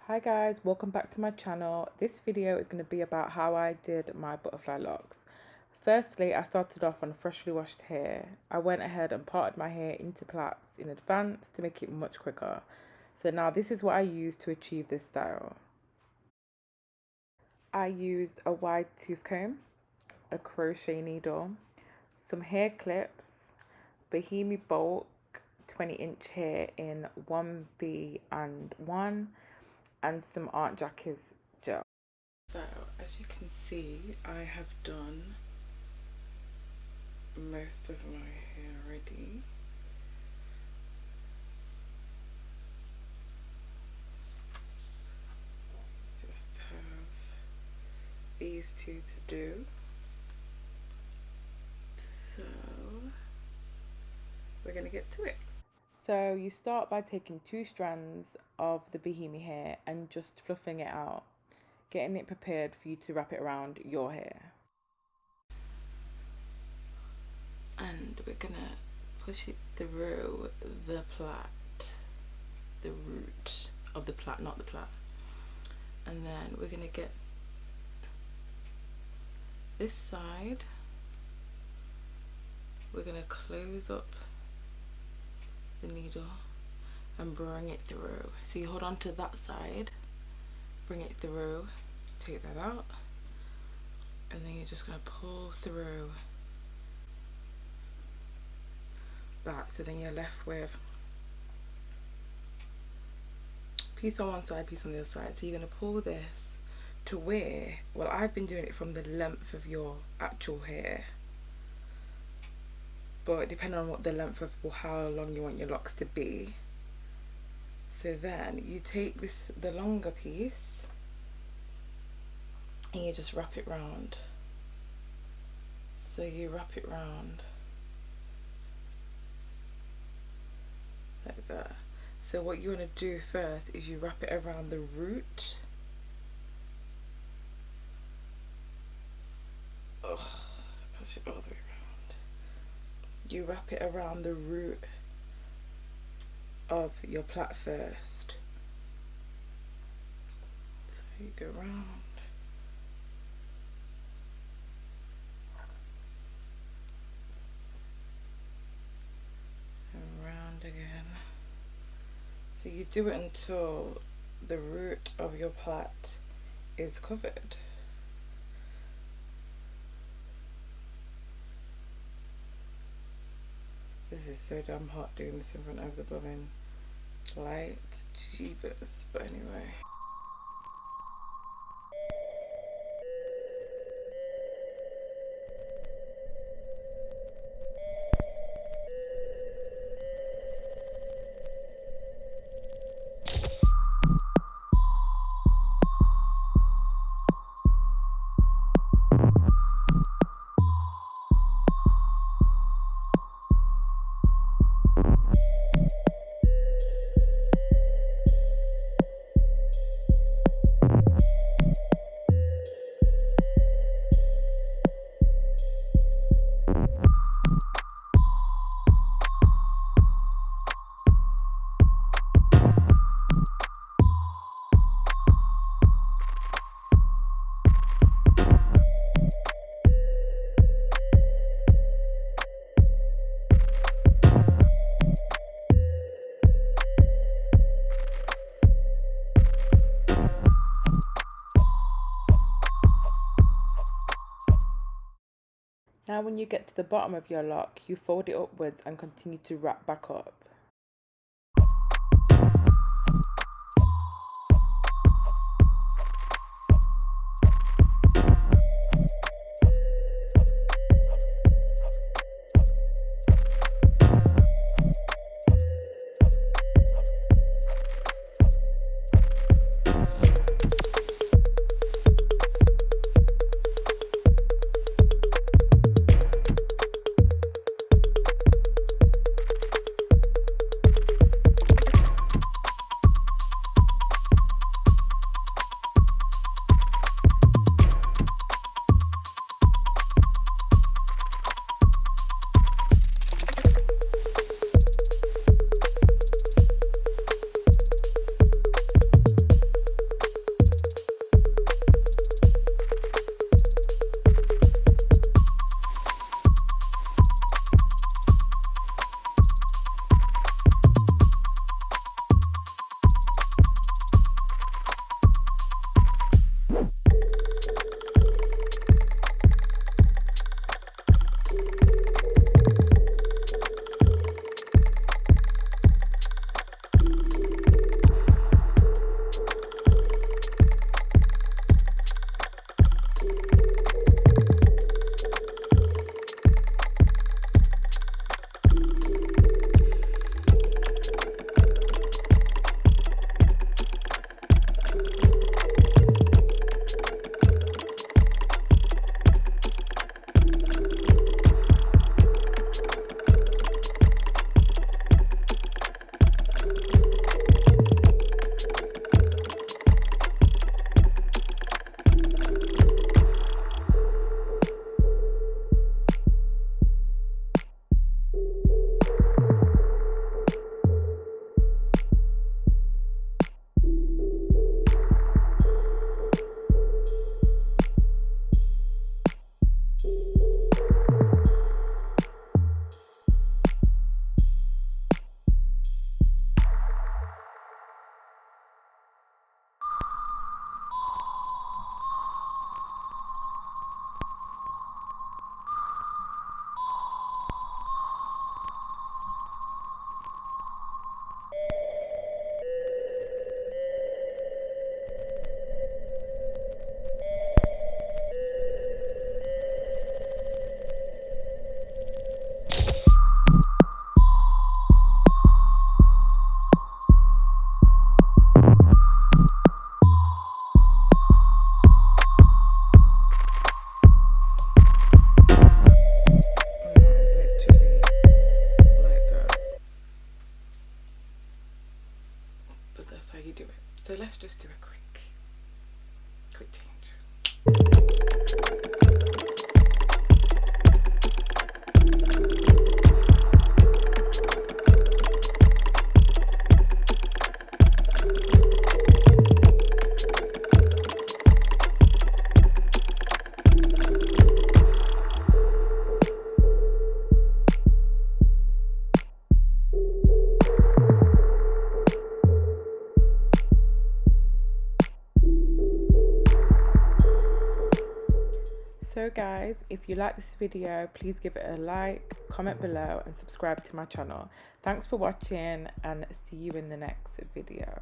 Hi guys, welcome back to my channel. This video is going to be about how I did my butterfly locks. Firstly, I started off on freshly washed hair. I went ahead and parted my hair into plaits in advance to make it much quicker. So now this is what I used to achieve this style. I used a wide tooth comb, a crochet needle, some hair clips, Bohemi bulk 20-inch hair in 1B and 1, and some Aunt Jackie's gel. So as you can see, I have done most of my hair already. Just have these two to do. So we're gonna get to it. So you start by taking 2 strands of the Bohemi hair and just fluffing it out, getting it prepared for you to wrap it around your hair. And we're gonna push it through the plait, the root of the plait, not the plait. And then we're gonna get this side, we're gonna close up the needle and bring it through. So you hold on to that side, bring it through, take that out, and then you're just gonna pull through that. So then you're left with piece on one side, piece on the other side. So you're gonna pull this to where, well, I've been doing it from the length of your actual hair, but depending on what the length of or how long you want your locks to be. So then you take this, the longer piece, and you just wrap it round. So you wrap it round like that. So what you want to do first is you wrap it around the root. Push it all the way around. You wrap it around the root of your plait first. So you go round. And round again. So you do it until the root of your plait is covered. This is so damn hot doing this in front of the blooming light. Jeebus. But anyway. Now when you get to the bottom of your lock, you fold it upwards and continue to wrap back up. That's how you do it. So let's just do a quick change. So guys, if you like this video, please give it a like, comment below and subscribe to my channel. Thanks for watching and see you in the next video.